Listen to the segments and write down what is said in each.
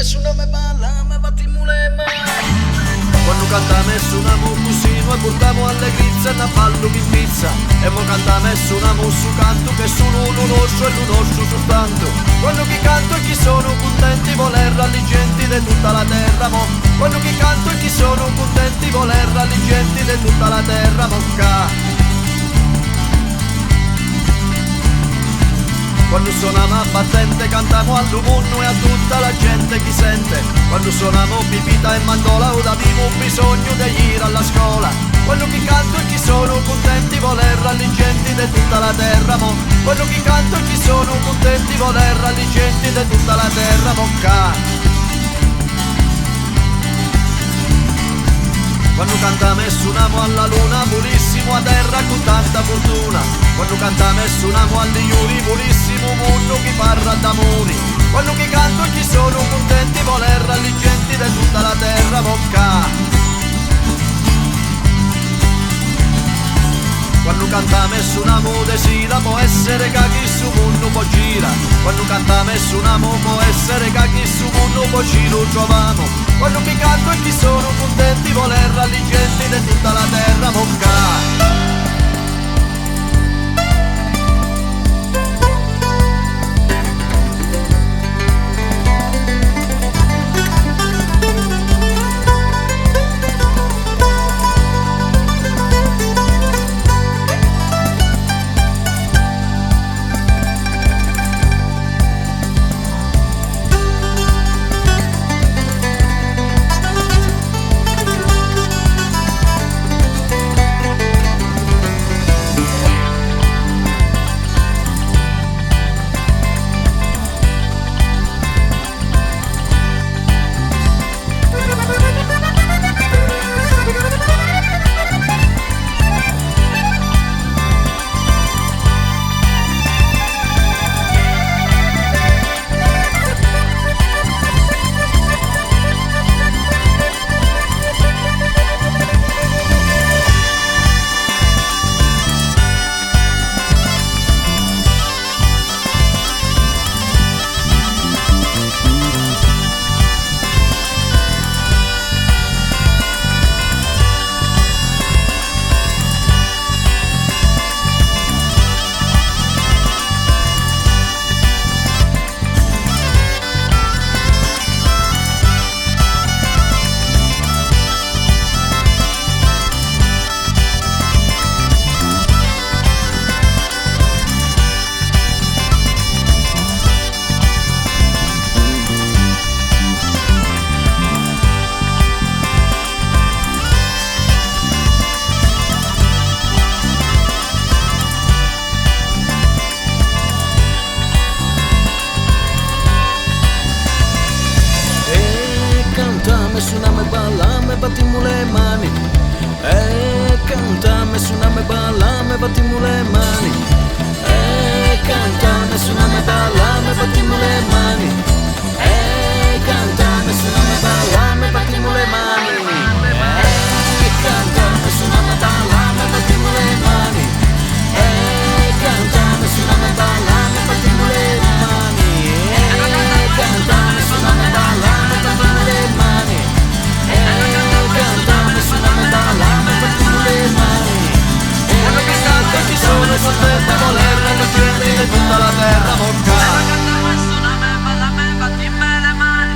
nessuno me parla, me battiamo le mani. Quando cantiamo e suoniamo così, noi portiamo allegrizia e una ballo che pizza. E mo cantiamo e suoniamo su canto, che sono lo nostro e lo nostro soltanto. Quando chi canto e chi sono contenti, voler ralligenti di tutta la terra, mo. Quando chi canto e chi sono contenti, voler ralligenti di tutta la terra, mocca. Quando suoniamo a battente cantiamo all'umunno e a tutta la gente chi sente. Quando suoniamo pipita e mandola o abbiamo bisogno di ir alla scuola. Quando chi canto e chi sono contenti voler ralligenti di tutta la terra, mo. Quando chi canto e chi sono contenti voler ralligenti di tutta la terra, mocca. Quando cantiamo e suoniamo alla luna, purissimo a terra con tanta fortuna. Quando cantiamo e suoniamo agli iuri, purissimo mondo che parla d'amori. Quando chi canto e chi sono contenti, voler ralligenti di tutta la terra, mocca. Quando cantiamo e suoniamo desira, può essere che chi su mondo poi gira. Quando cantiamo e suoniamo, può essere che chi su mondo poi ci lo troviamo. Quando chi canto e chi sono contenti, voler ralligenti di tutta la terra, mocca. Suoname, ballame, battiamo le mani. Cantame, suoname, ballame, battiamo le mani. Cantame, suoname, ballame, battiamo le mani. Cantame, suoname, ballame, battiamo le mani. Cantame, suoname, ballame, battiamo le mani. Cantame, suoname, ballame, battiamo le mani. Cantame, suoname, ballame, battiamo le mani. Cantame, suoname, ballame, battiamo le mani. Quando chi canta e chi sono contenti, voler ralligenti di tutta la terra, mocca. Cantame, suoname, ballame, battiamo le mani.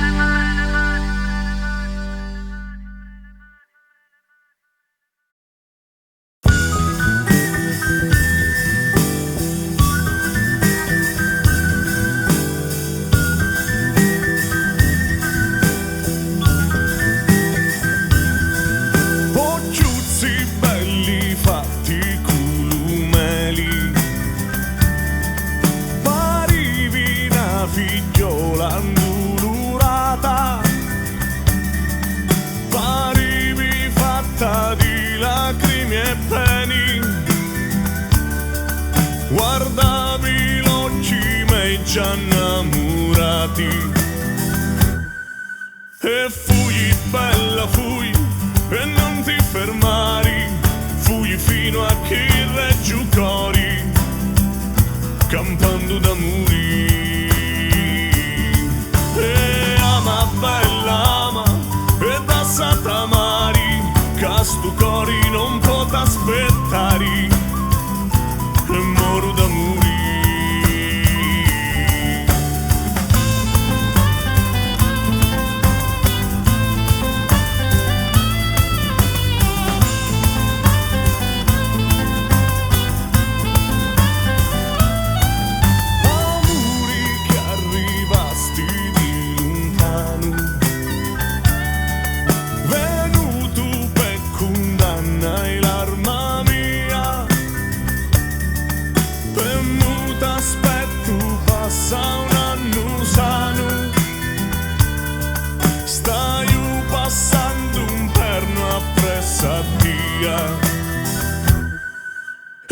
Pocciuzzi belli fatti culumeli, parivi una figliola indolorata, parivi fatta di lacrime e peni, guardavi l'occhi miei già innamorati. E fui bella, fui e non ti fermari, fui fino a che reggiù cori, campando d'amori. E amava stu cori non pot aspettare e moro d'amore.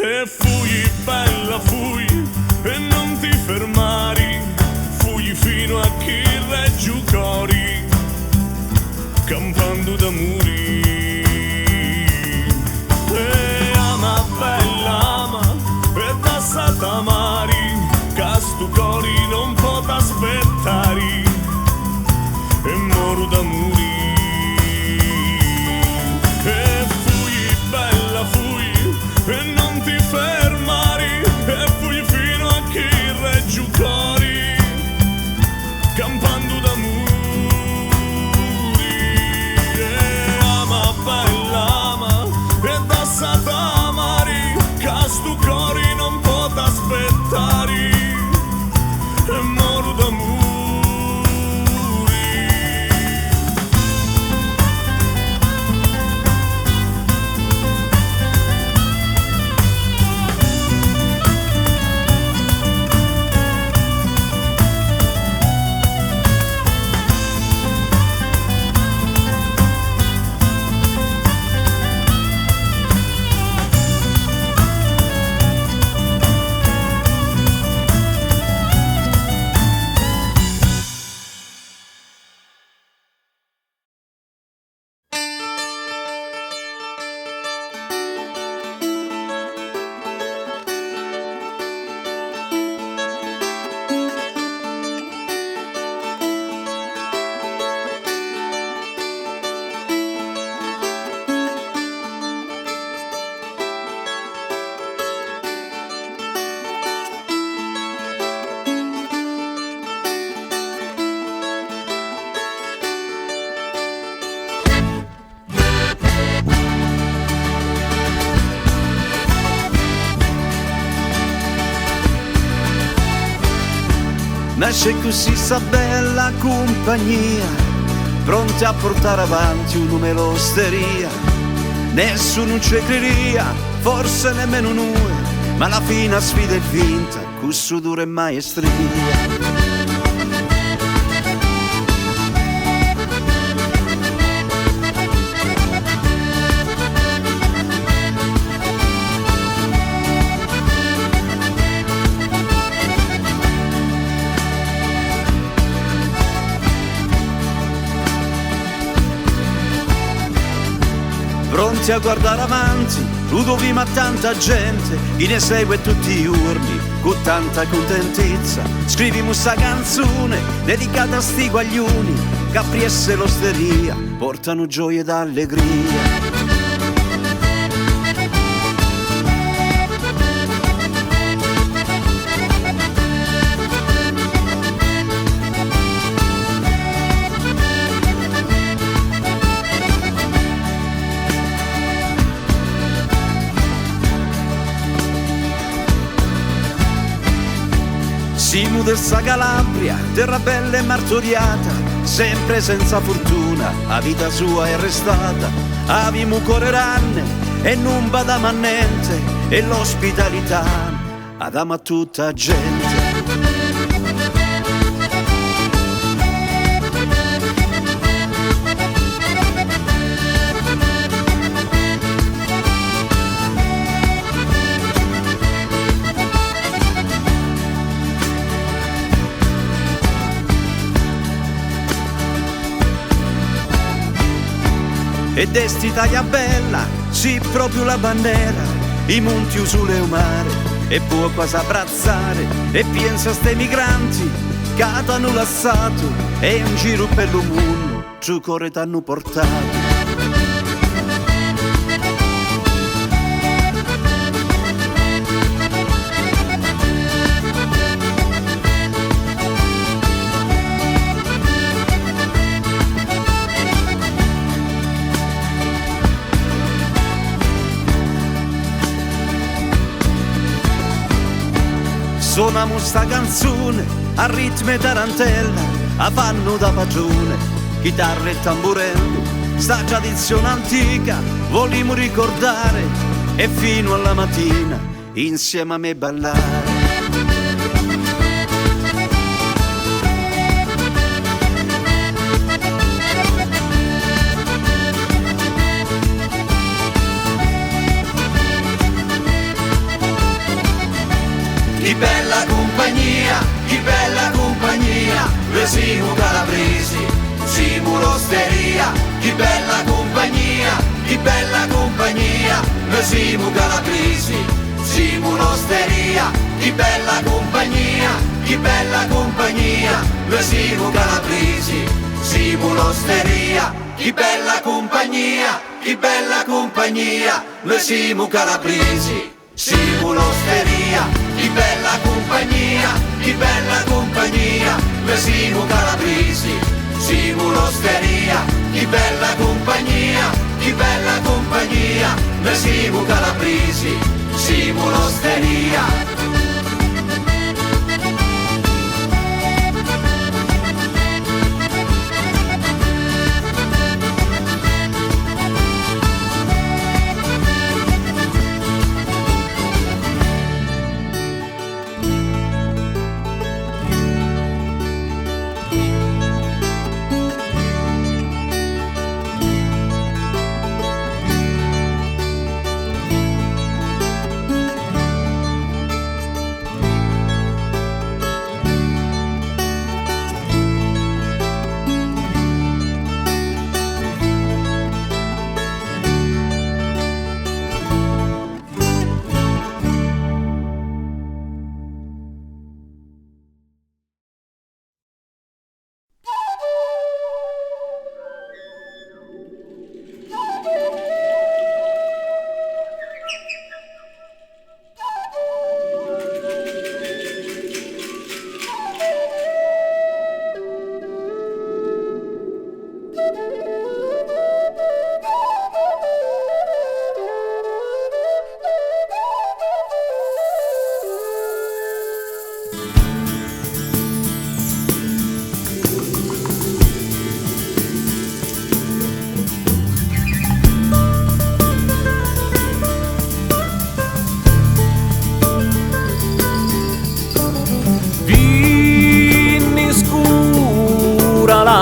E fui bella, fui e non ti fermari, fui fino a chi reggiu cori, campando d'amori. E ama bella, ama e passata mari, che stu cori non pot aspettare e moro d'amori. E fui bella, fui e non ti fermari, e fui fino a chi reggiu cori, campando d'amori. E ama bella, ama e passata mari, che stu cori non pot aspettare e moro d'amori. Nasce così sta bella compagnia, pronti a portare avanti un numero osteria. Nessuno ci crederia, forse nemmeno noi, ma la fine sfida è vinta, con sudore e maestria. Pronti a guardare avanti, Ludovico ma tanta gente, chi ne segue tutti i giorni, con tanta contentezza. Scrivimi sta canzone, dedicata a sti guaglioni, che appriesse l'osteria, portano gioia ed allegria. Siamo della Calabria, terra bella e martoriata, sempre senza fortuna, la vita sua è restata. Avimo cuore ranne e non badamo a niente, e l'ospitalità adamo a tutta gente. E desti taglia bella, sì proprio la bandiera, i monti sulle mare, e può quasi abbrazzare, e pensa a ste migranti che t'hanno lasciato, e in giro per il mondo giù cuore t'hanno portato. suoniamo sta canzone a ritmo e tarantella, a fanno da padrone, chitarra e tamburello, sta tradizione antica vogliamo ricordare e fino alla mattina insieme a me ballare. Che bella compagnia, noi siamo calabresi, siamo l'osteria. Che bella compagnia, noi siamo calabresi, siamo l'osteria. Che bella compagnia, noi siamo calabresi, siamo l'osteria. Che bella compagnia, noi siamo calabresi, siamo l'osteria. Che bella compagnia, noi siamo calabresi, siamo l'osteria. Che bella compagnia, noi siamo calabresi, siamo l'osteria.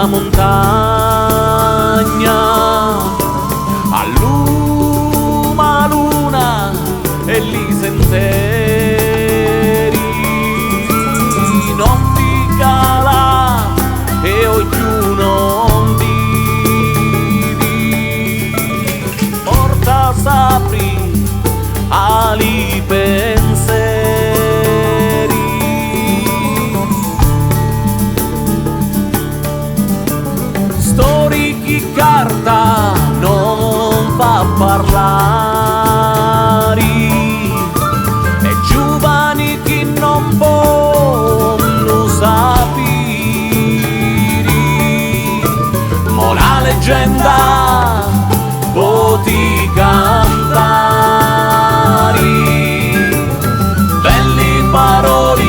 Montagna alluma luna e li sentieri non ti cala e ognuno vivi porta sapri ali pensieri chi carta non fa parlare e giovani che non possono sapere ma la leggenda poti cantare belle parole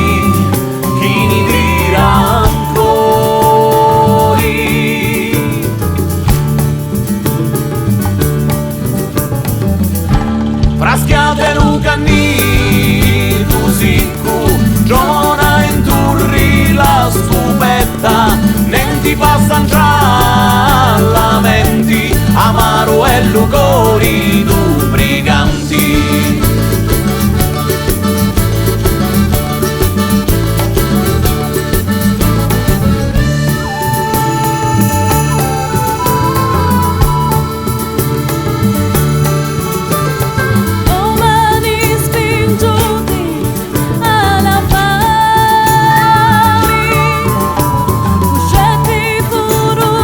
chi ne dirà fraschiate un canni musicco giona inturri la scupetta non ti passan già la menti amaro e lucori du briganti Furu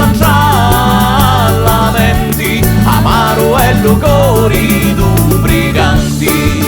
passano già lamenti, amaro e lucori d'un briganti.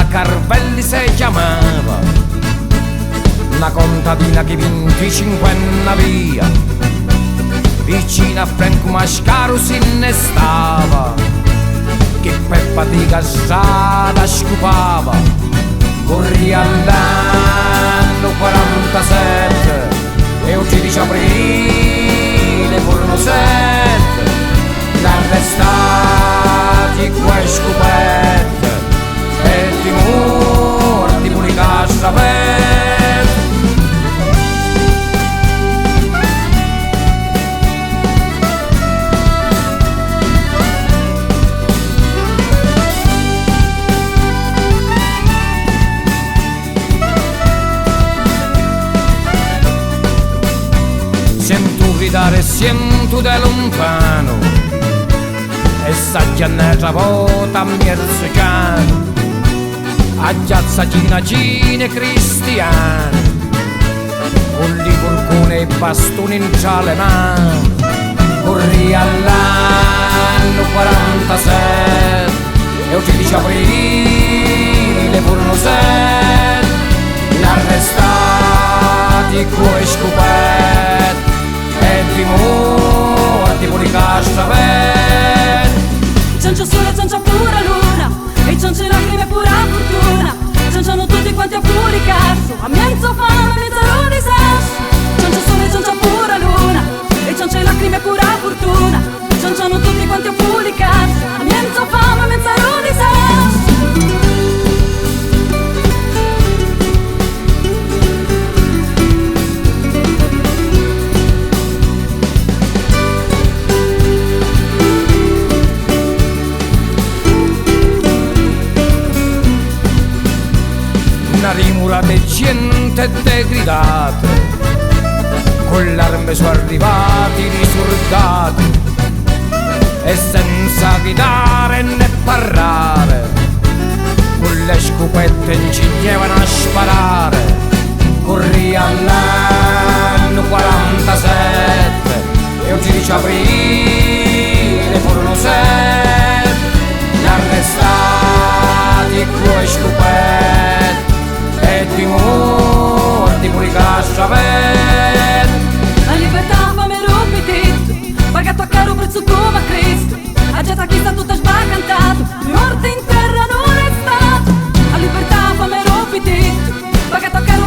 Carvelli si chiamava, una contadina che 25 via, vicino a Franco Mascaro si innestava, che per fatica strada scupava, corria all'anno 47 e il 13 aprile furono 7, l'arrestati quei scupette e di morti pure cassa aperta. Sento gridare, sento da lontano e sa chiannetta vota merzicano a piazza Ginagine cristiane, con li forcone e bastoni in ciale mano, corri all'anno 47 e il 13 aprile furono 7, l'arrestati coi scoperti e di morti pure cassa aperta. Ciancio sole, ciancia pura luna, e ciance lacrime pura fortuna, cianciano tutti quanti a fuori cazzo, a mezzo fame, mezzo di sasso. Ciancio sole, ciancia pura luna, e ciance lacrime pura fortuna, cianciano tutti quanti a fuori cazzo, a mezzo fame, mezzo di sasso. Una rimura di gente degridate, con l'arme sono arrivati risoldati e senza gridare né parlare, con le scopette inciglievano a sparare. Corri all'anno 47 e il 13 aprile furono 7, arrestati coi scoperti e di morti pure cassa aperta. La libertà fa me rupiti, pagato a caro prezzo come a Cristo, a gente che sta tutta sbacantato, morte in terra non è stato. La libertà fa me rupiti, pagato a caro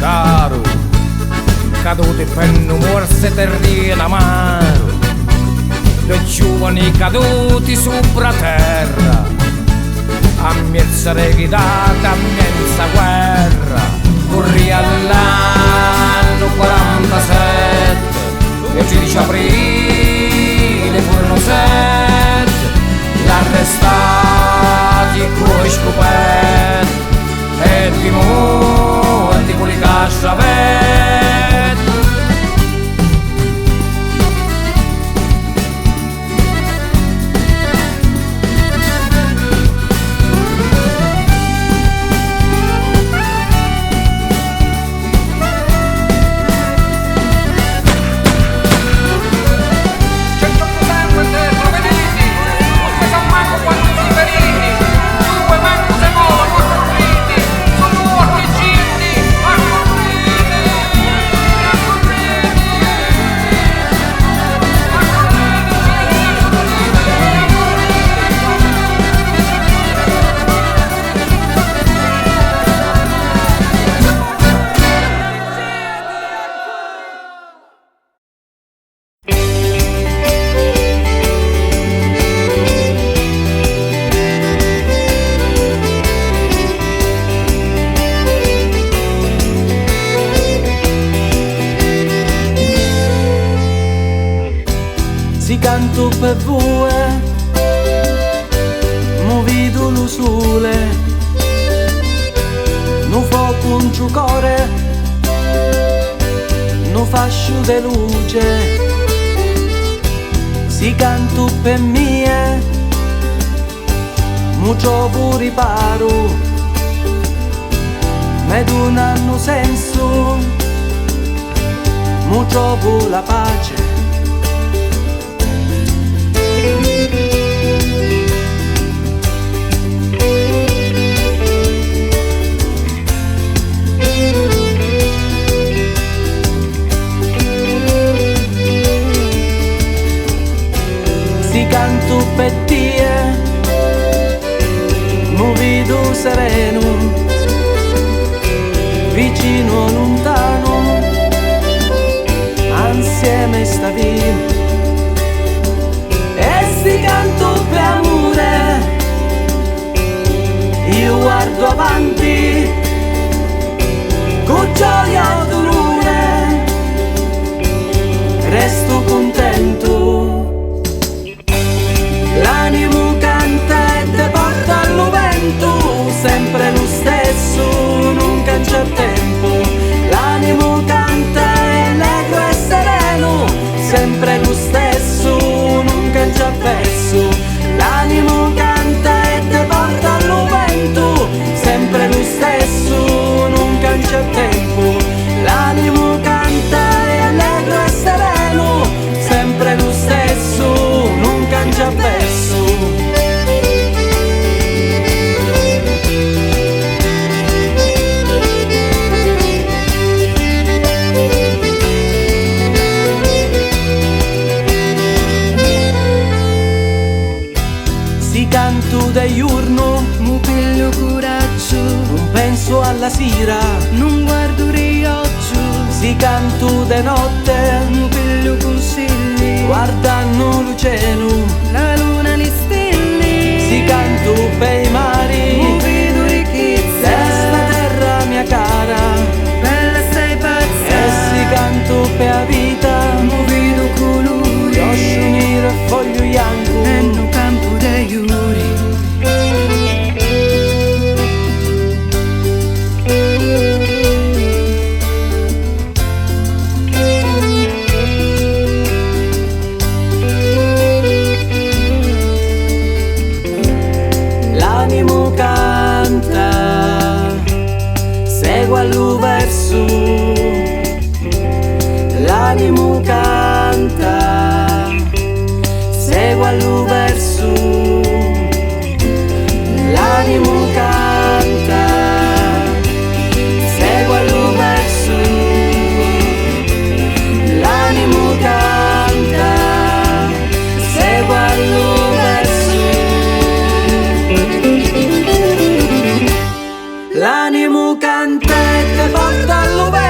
caro, caduti per non morse terreno amaro, due giovani caduti sopra terra, a mezza regidata, a mezza guerra, corri all'anno 47, il 13 aprile furono 7, l'arrestati coi scoperti, e di morti con le casciavette. Si canto per voi, mu vedo lo sole, nu fuoco un giucore, nu fascio de luce. Si canto per mie, mu trovo riparo, me donano senso, mu trovo la pace. Si canto per te, mu vedo sereno, vicino lontano, insieme sta vita. E si canto per amore, io guardo avanti, con gioia o dolore, resto contento. L'animo canta e te porta al vento, sempre lo stesso, non cangia il tempo. L'animo canta è allegro e sereno, sempre lo stesso, non cangia il verso. L'animo canta e te porta al vento, sempre lo stesso, non cangia il tempo. L'animo canta è allegro e sereno, sempre lo stesso, non cangia il verso. Si canto da giorno, mu piglio coraggio, non penso alla sera. non guardo rioggio, Si canto da notte, mu piglio consigli, guardando l'oceano. la luna li stelle. Si canto per i mu mari, vedo ricchezza, questa terra mia cara. bella stai pazza. E si canto per la vita, mu vedo colori, roscio nero e foglio bianco. e no campo dei giuri. L'animo canta, segue allo verso. L'animo canta, segue allo verso. L'animo canta, segue allo verso. L'animo canta, segue allo verso. L'animo canta e te porta allo verso.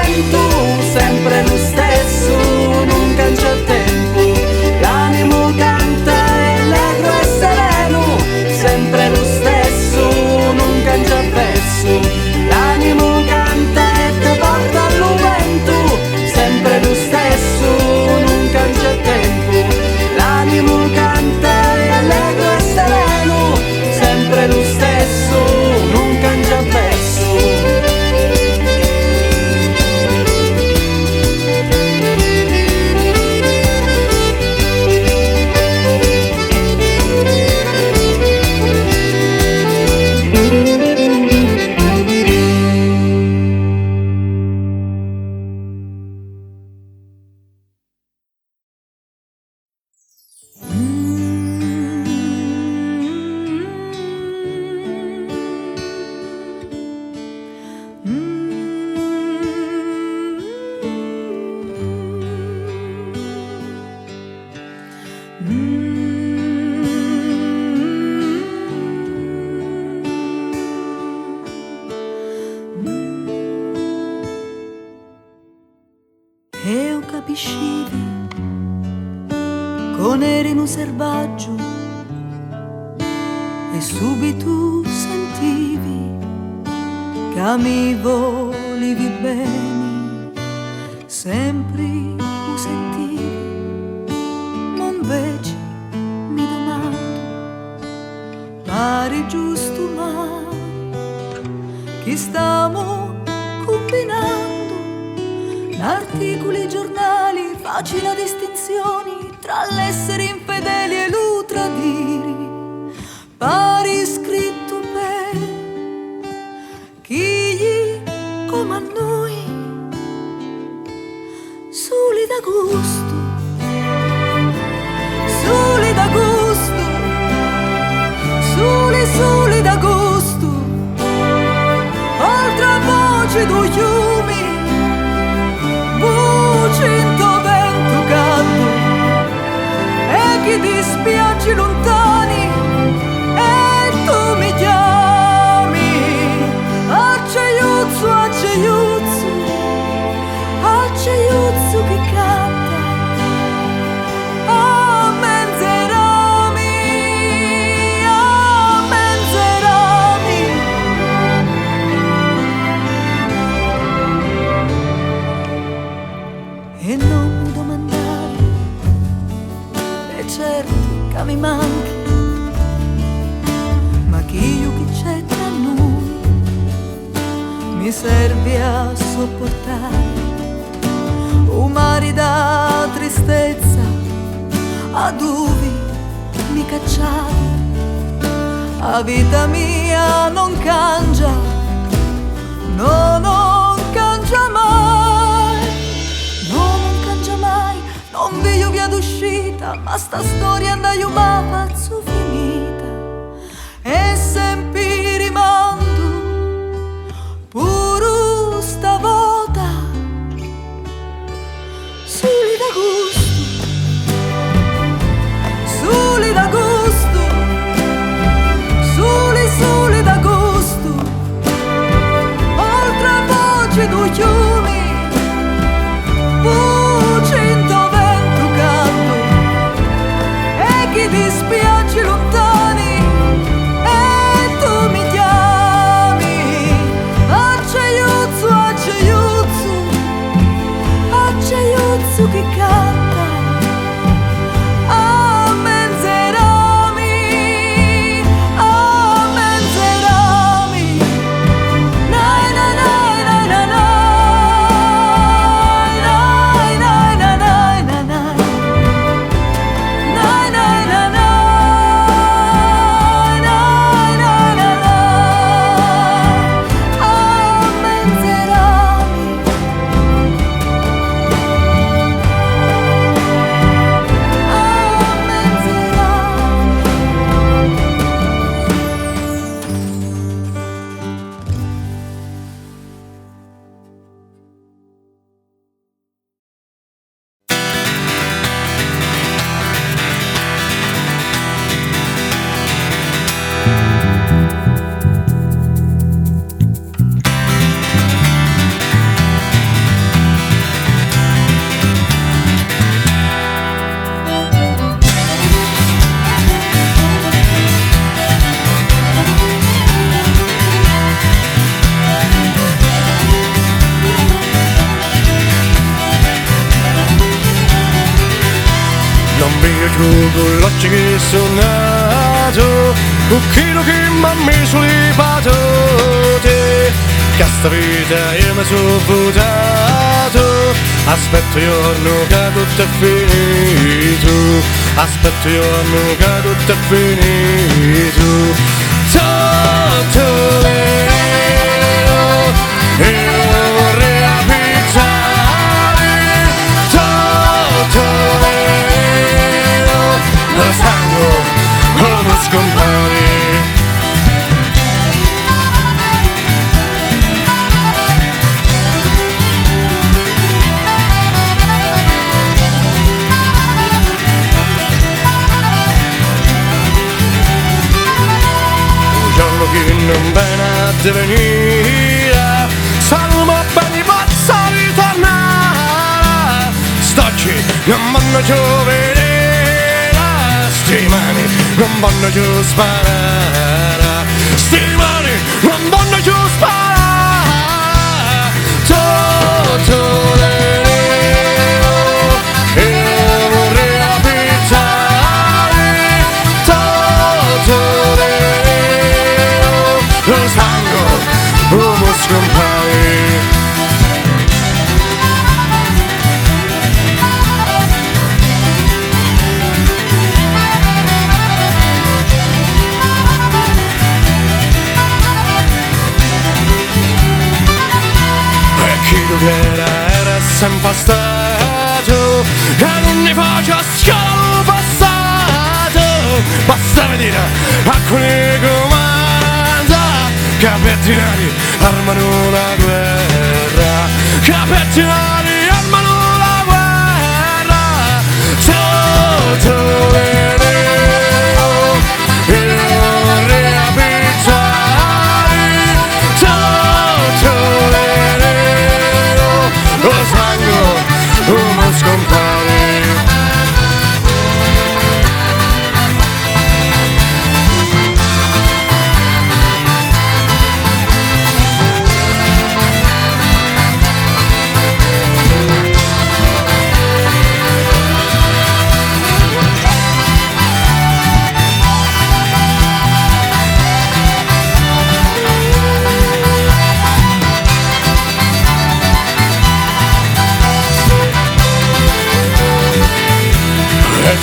capiscivi, con eri in un selvaggio e subito sentivi che mi volevi bene, sempre lo sentivi, ma invece mi domando, pare giusto ma chi stiamo combinando? Articoli, giornali, facile distinzioni tra l'essere infedeli e lo tradiri. Pari scritto per chi come a noi, soli da gusto, soli da gusto, soli da gusto, oltre voce do fiumi, voce in to vento caldo, e chi ti spiaggi lontani, e tu mi chiami, acceiuzzo, acceiuzzo, acceiuzzo che canta, a menzerami, a menzerami. E non mi domandare, è certo che mi manchi, ma che io che c'è tra noi mi serve a sopportare un mare da tristezza a dove mi cacciavi. La vita mia non cangia, no, non cangia mai, no, non cangia mai, non vedo via d'uscita, ma sta storia andai ma pazzo finita, e sempre rimando, pure stavolta, soli da gusto, soli da gusto, soli da gusto, oltre voce do fiumi, voce in to vento caldo, e chi ti spiaggi lontani, e tu mi chiami, acceiuzzo, acceiuzzo, acceiuzzo che canta, a menzerami, a menzerami, nai nai nai nai nai nai, nai nai nai nai nai, nai nai nai nai, nai nai nai nai, a menzerami, a menzerami. Non mi giugo l'occhio che sono nato, con quello che mi ha messo le patate, che sta vita io mi sono votato, aspetto il giorno che tutto è finito, aspetto il giorno che tutto è finito, tutto vero, io vorrei abitare, tutto vero, lo sangue come scompare. Un giorno che non viene a divenire, salmo bene possa ritornare, stocchi non vanno giù vedere, sti mani non vanno giù sparare, sti mani non vanno giù sparare, tutto l'ero e vorrei abitare, tutto l'ero, lo sangue, uomo scompare. Era sempre stato che non ne faccia scalo passato, basta vedere alcuni comanda che pettinari armano la guerra, che pettinari armano la guerra, sotto l'enero e vorrei abitare, sotto l'enero lo sangue, uomo scompare.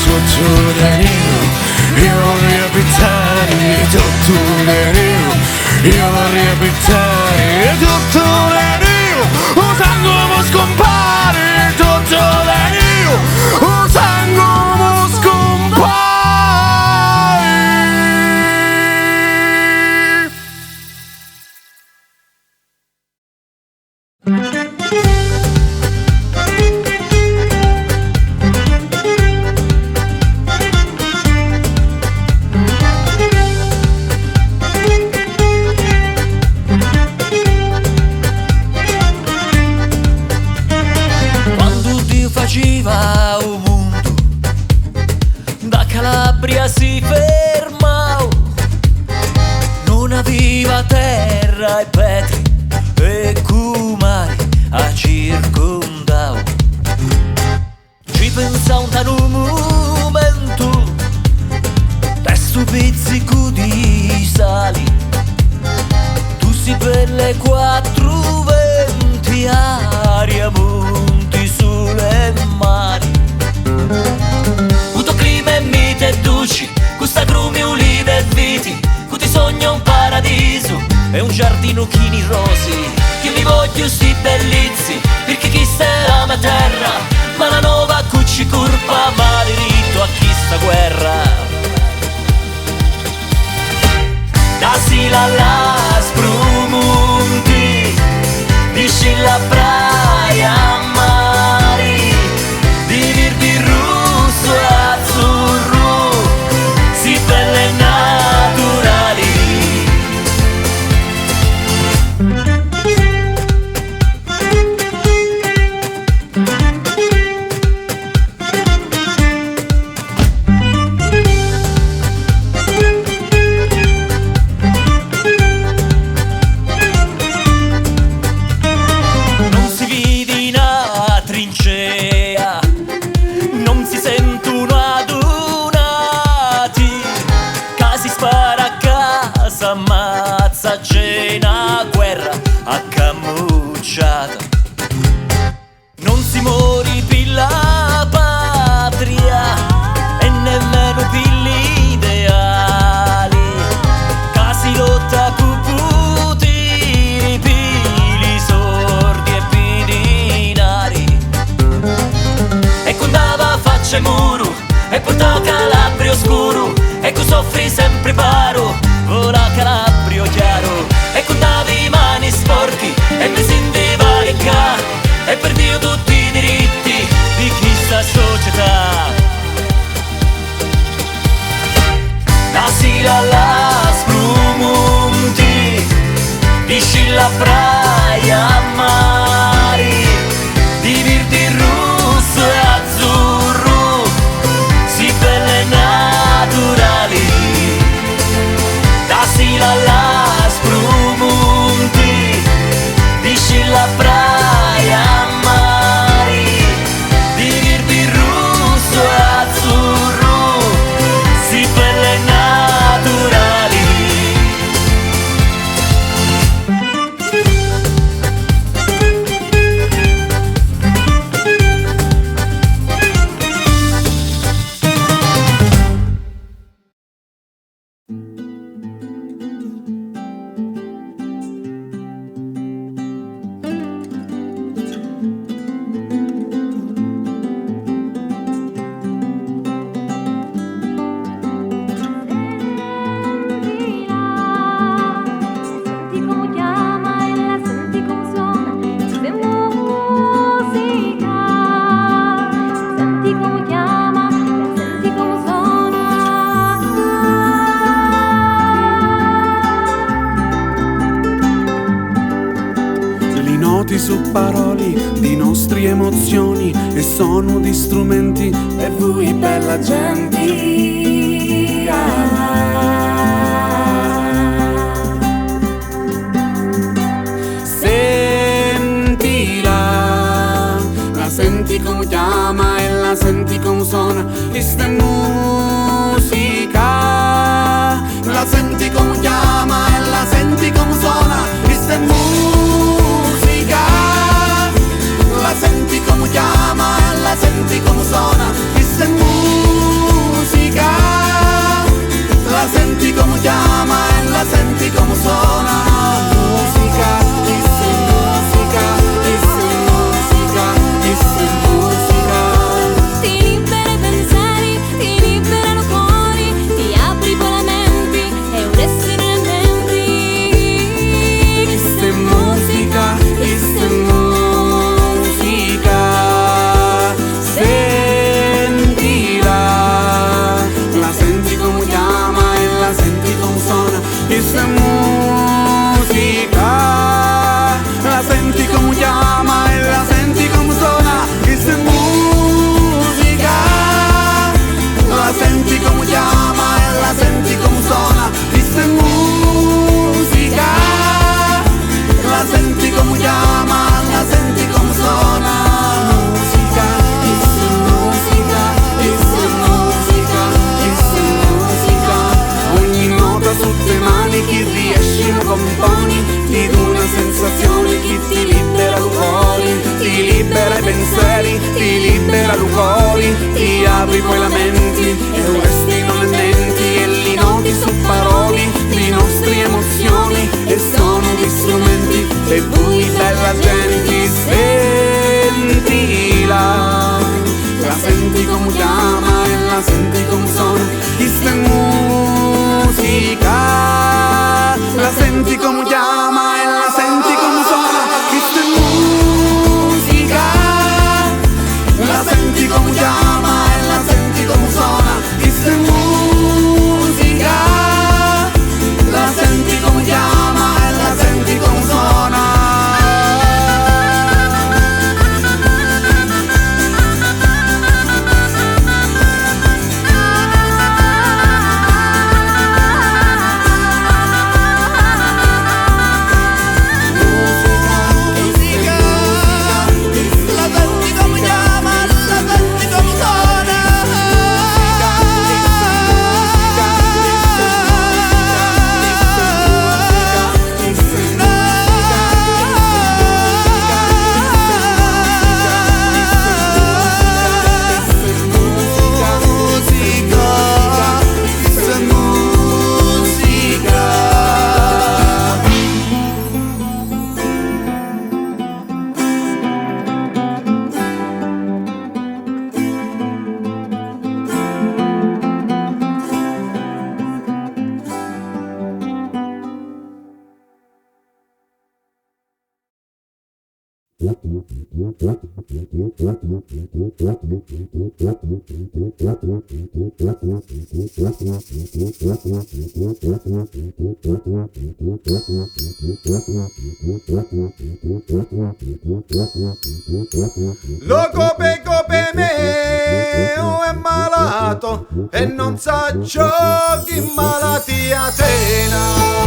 Tutto nero, io vorrei abitare, tutto nero, io vorrei abitare, tutto nero, un sangue mo scompare, tutto nero, un sangue mo scompare. Faceva un mondo, da Calabria si fermò, non aveva terra e petri e cumari a circondao. Ci pensa un momento, testo pizzico di sali, tu si per le 4:20 aria monti sulle mani. Uto clima e mite e duci, questa grumi ulive e viti, cu ti sogno un paradiso e un giardino chini rosi. Che mi voglio sti bellizzi, perché chi sta la terra, ma la nuova cucci curpa, ma diritto a chi sta guerra. Da Sila alla Sprumunti, dici la praia mari, di virbi russo e azzurro, si belle naturali. Ammazza, c'è una guerra accamucciata, non si mori per la patria e nemmeno per gli ideali, casi lotta puputiri, pili sordi e pidinari, e condava faccia e muro e porta Calabria oscuro, e che soffri sempre paro, vola Calabrio chiaro, e con davi mani sporchi e mi senti valicà, e per Dio tutti i diritti di chi sta società. Da Sila alla Sprumunti, dici la praia mari, di virdi russo e parole di nostre emozioni e sono di strumenti per voi bella gente. Sentila, la senti come chiama e la senti come suona, questa è musica. La senti come chiama e la senti come suona, questa è musica. La senti come chiama e la senti come suona, questa è musica. La senti come chiama e la senti come suona, musica, questa è musica, questa è musica, questa è musica. Ti libera i pensieri, ti liberano cuori, ti apri poi la mente e un essere nel menti. Questa è musica, questa è musica. Sentila, la senti come chiama e la senti come suona, questa è musica. La senti come chiama e la senti come suona, questa è musica. La senti come chiama e la senti come suona, questa è musica. La senti come chiama, la senti come suona, musica, questa è musica, questa è musica, questa è musica. Ogni nota su te mani, chi riesci lo componi, ti dà una sensazione, chi ti libera il cuore, ti libera i pensieri, ti libera il cuore, ti apri poi la mente e restino le menti e li noti su parole di nostre emozioni e sono gli strumenti per voi bella gente. Sentila, la senti come chiama e la senti come suona, questa è musica. La senti come chiama e la senti come suona, questa è musica. La senti come chiama e la senti come suona, questa è musica. La senti come chiama e la senti come suona. Lo cope meo è malato e non sa giochi in malattia tena.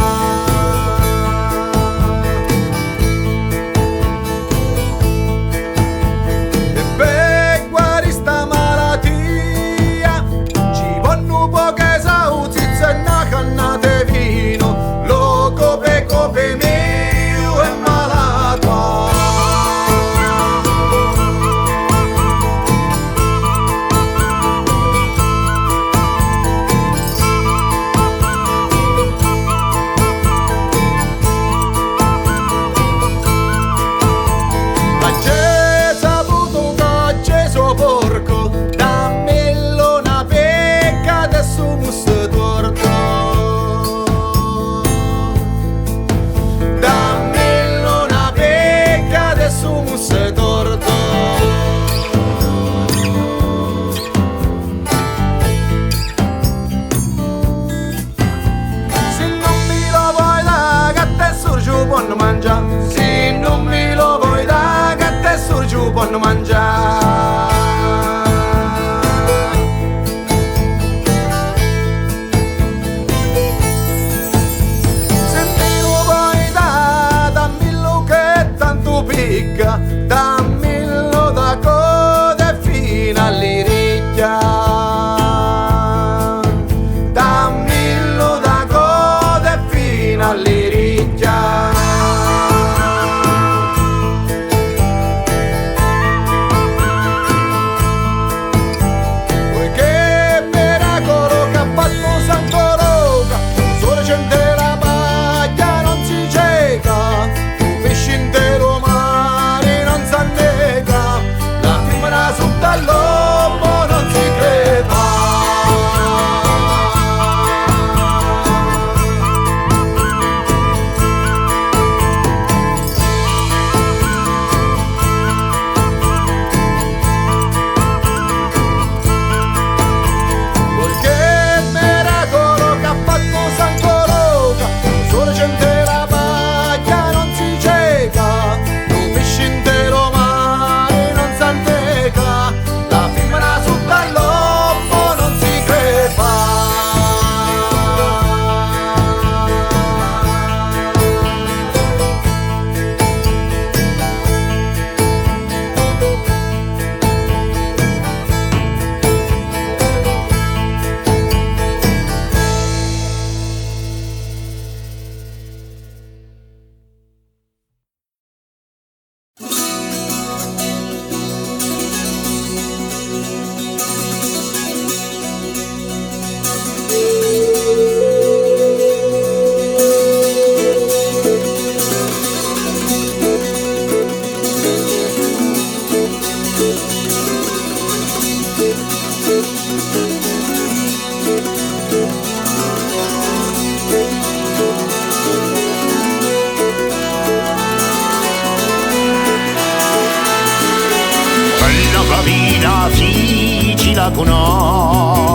bella con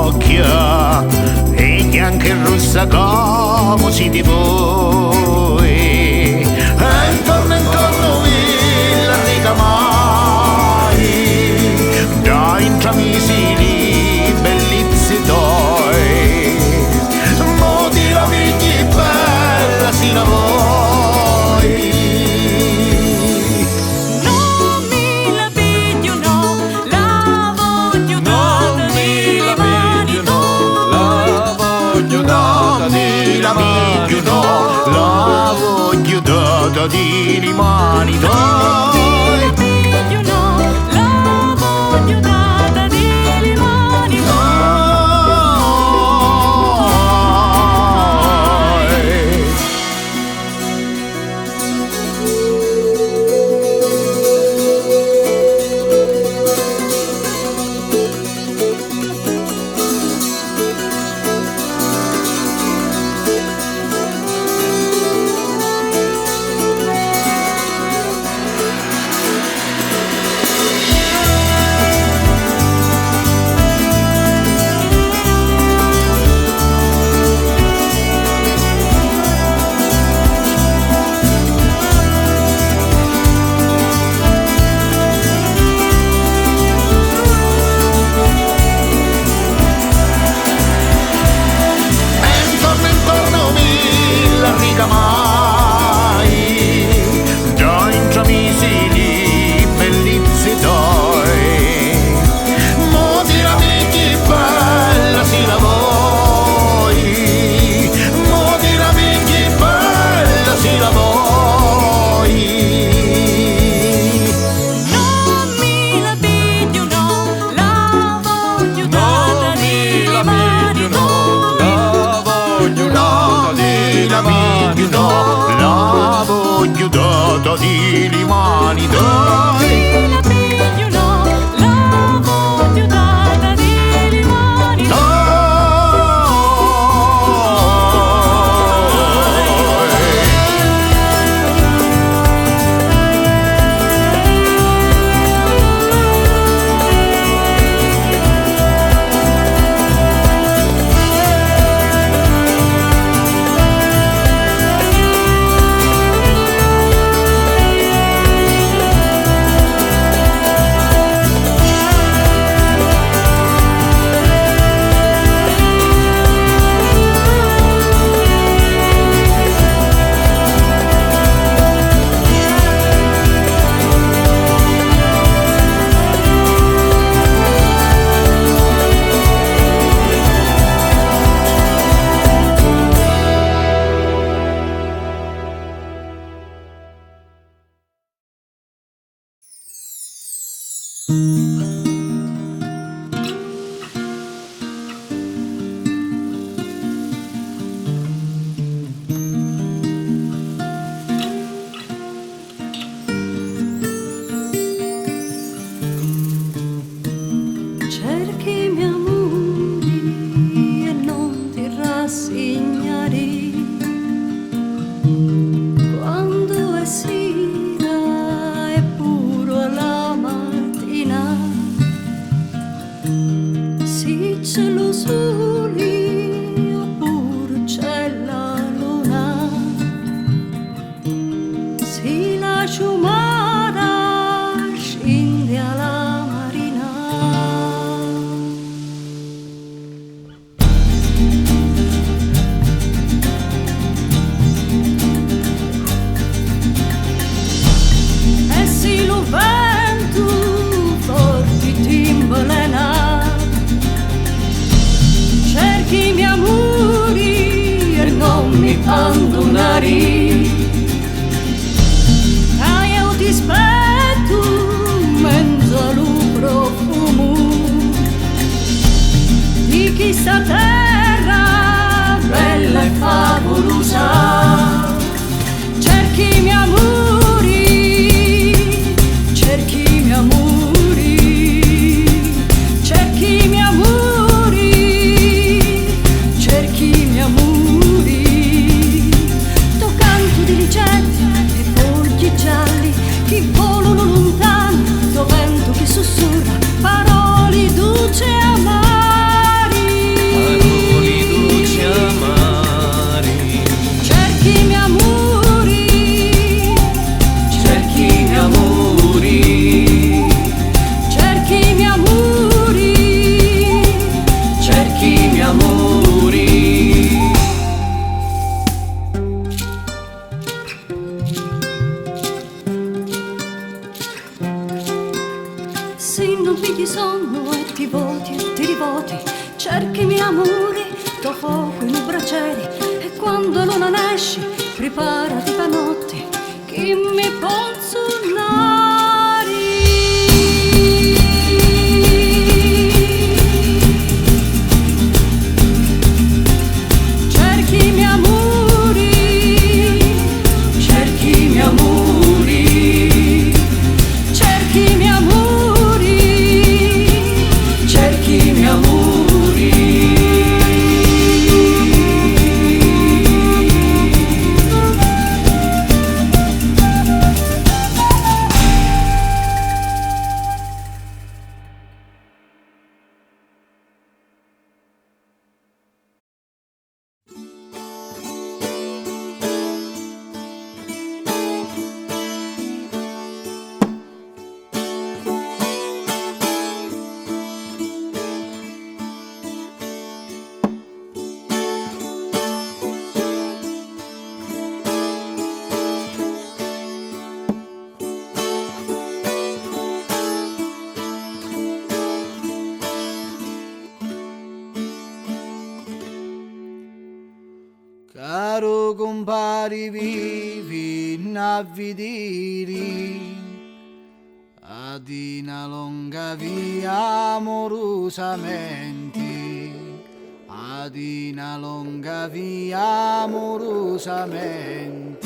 occhia e anche rossa come si di voi. E intorno la riga mai da intramisi bellizzi toi. Mo di la vita bella si la voi. La voglio data di rimani dai. La voglio data di rimani questa terra bella e favolosa. Cerchimi amori, cerchimi amori, cerchimi amori, cerchimi amori. Toccando diligenti e fogli gialli che volano lontano, do vento che sussurra parole dolci e amare. devoti, cerchi i miei amori, do fuoco in bracieri e quando l'una esci, preparati per notte, chi mi consonari. Cerchi i miei amori, cerchi i miei amori, cerchi i miei amori, cerchi i miei amori. Caro compari vivi navvidiri, ad una lunga via amorosamente, ad una lunga via amorosamente.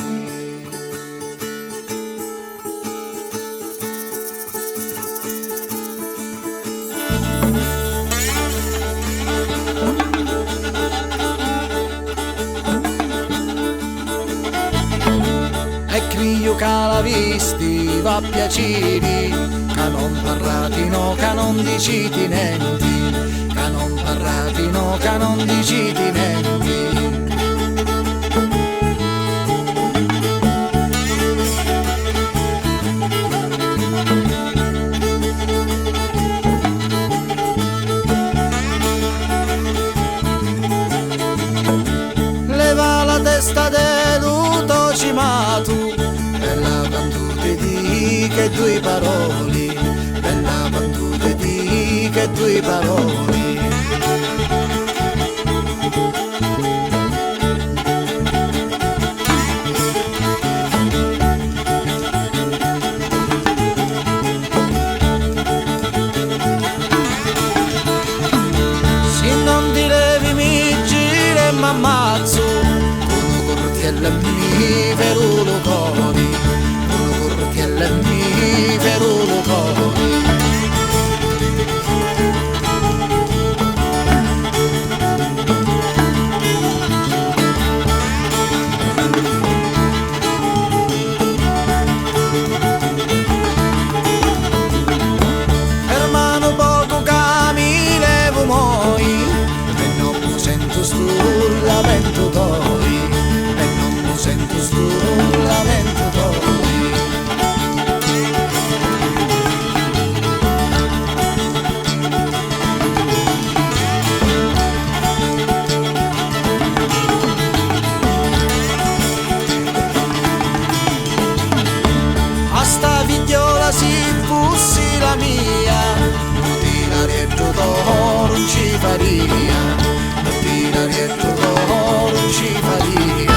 E crio che la visti va a piacere, che non parlati no, che non diciti niente, che non parlati no, che non diciti niente. Leva la testa dello cimato, bella cantute di che due parole, bella cantute di che due parole. Se non ti levi mi gira e m'ammazzo, con cortiella mi verulo cori, con cortiella mi verulo cori. Hermano poco che mi levo moi, e non mi sento sul lamento toi, e non mi sento sul lamento toi. A sta figliola si fossi la mia, non ti la rietto d'oro non ci faria, non ti la rietto d'oro non ci faria.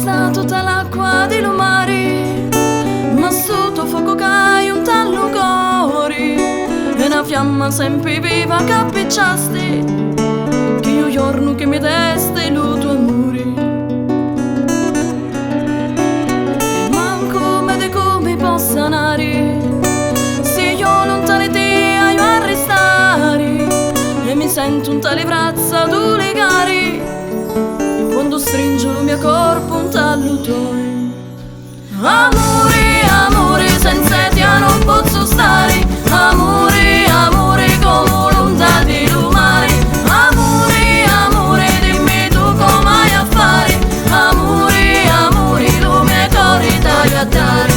sta tutta l'acqua di lumari, ma sotto fuoco cai un tallo cori, e una fiamma sempre viva che appicciasti, che io giorno che mi deste lo tuo amore. E manco me de come possa andare, se io lontano te io arrestare, e mi sento un tale braccia tu legare, quando stringo il mio corpo un tallo tuo. Amore, amore, senza te non posso stare. Amore, amore, come l'onda del mare. Amore, amore, dimmi tu come hai a fare. Amore, amore, lo mio cuore dai a dare.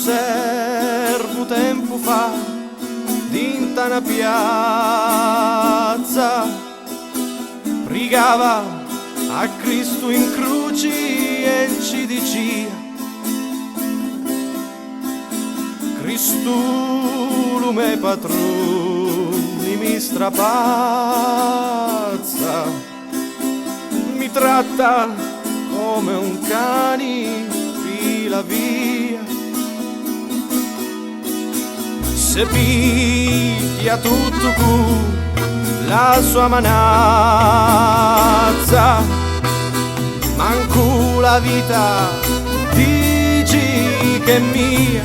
servo tempo fa dinta una piazza pregava a Cristo in croce e ci diceva Cristo lo me patrone mi strapazza mi tratta come un cane fila via se picchia tutto con la sua manazza manco la vita dici che è mia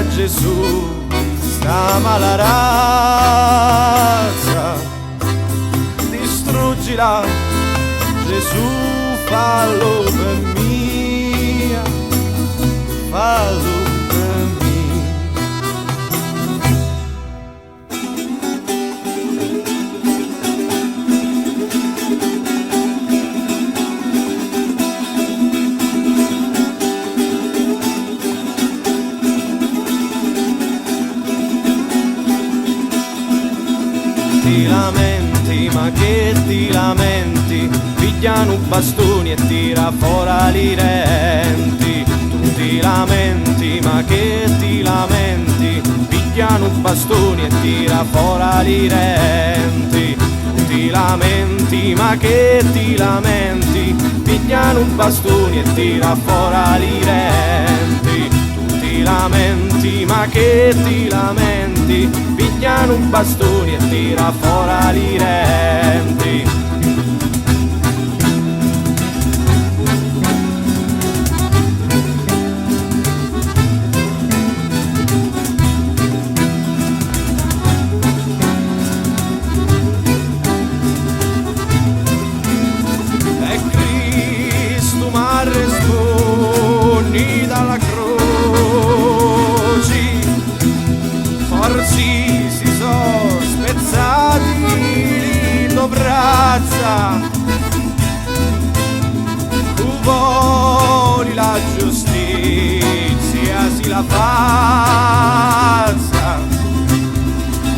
a Gesù, scama la razza, distruggila, Gesù, fallo per mia, fallo per mia. Ti lamenti, ma che ti lamenti? Pigliano bastoni e tira fuori i denti. Tu ti lamenti, ma che ti lamenti? Pigliano bastoni e tira fuori i denti. Tu ti lamenti, ma che ti lamenti? Pigliano bastoni e tira fuori i denti. Tu ti lamenti, ma che ti lamenti? Pigliano bastoni e tira fuori i denti. E Cristo m'ha rispondi dalla croce, forse si sono spezzati le braccia, tu vuoi la giustizia si la pazza,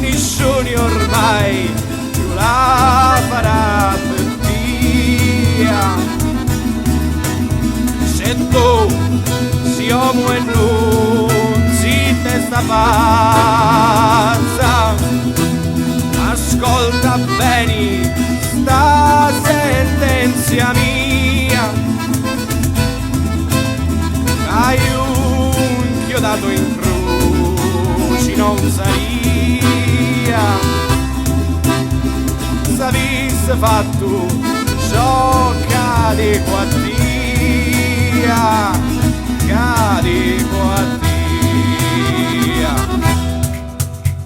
nessuno ormai più la farà per via. Se tu si uomo e non si testa pazza, ascolta bene sta sentenza mia, hai un chiodato in croce non saria, s'avesse fatto ciò cade qua dia, cade qua dia.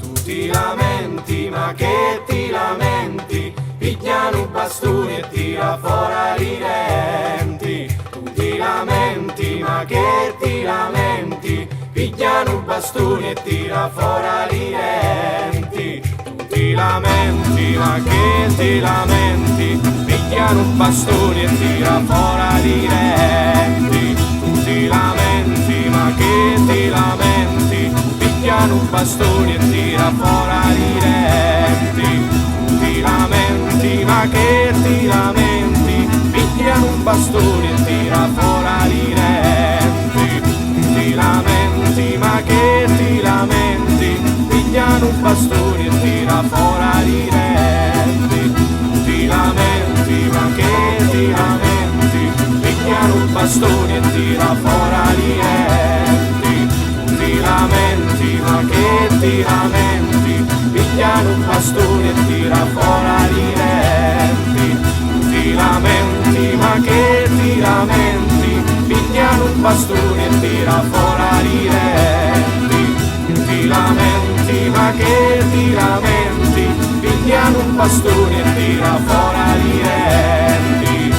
Tu ti lamenti, ma che ti lamenti? Pigliano bastoni e tira fuori i denti. Tu ti lamenti, ma che ti lamenti? Pigliano bastoni e tira fuori i denti. Tu ti lamenti, ma che ti lamenti? Pigliano bastoni e tira fuori i denti. Tu ti lamenti, ma che ti lamenti? Pigliano bastoni e tira fuori i denti. Tu ti lamenti, ma che ti lamenti? Pigliano un bastone e tira fuori i denti. Tu ti lamenti, ma che ti lamenti? Pigliano un bastone e tira fuori i denti. Tu ti lamenti, ma che ti lamenti? Pigliano un bastone e tira fuori i denti. Tu ti lamenti, ma che ti lamenti? Pigliano un bastone e tira fuori i denti. Tu ti lamenti, ma che ti lamenti? Pigliano un bastone e tira fuori i denti. Tu ti lamenti, ma che ti lamenti? Pigliano un bastone e tira fuori i denti.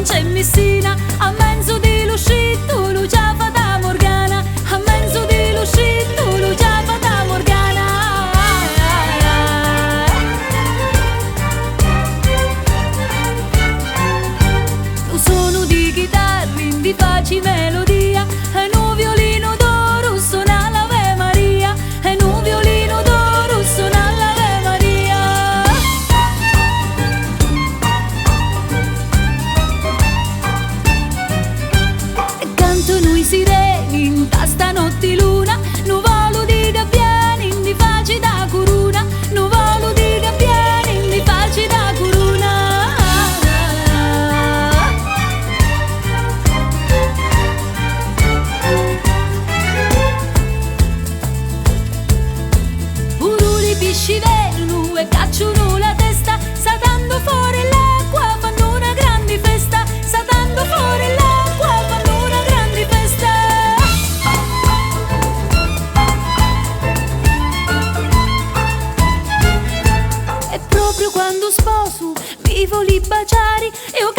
vince in Messina, a mezzo di l'uscito, lui già fa da Morgana, a mezzo di l'uscito, lui già fa da Morgana. Un suono di chitarri, di facci melodia, e un violino d'oro suona l'Ave Maria, e un violino d'oro suona l'Ave Maria. E cantano i sireni in tasta notti luna, nuvolo di gabbiani di facci da coruna, nuvolo di gabbiani di facci da coruna. Uruli pisci vedono e cacciano la testa, saltando fuori l'acqua fanno una grande festa, saltando fuori l'acqua fanno una grande festa. E proprio quando sposo mi voli baciare e ho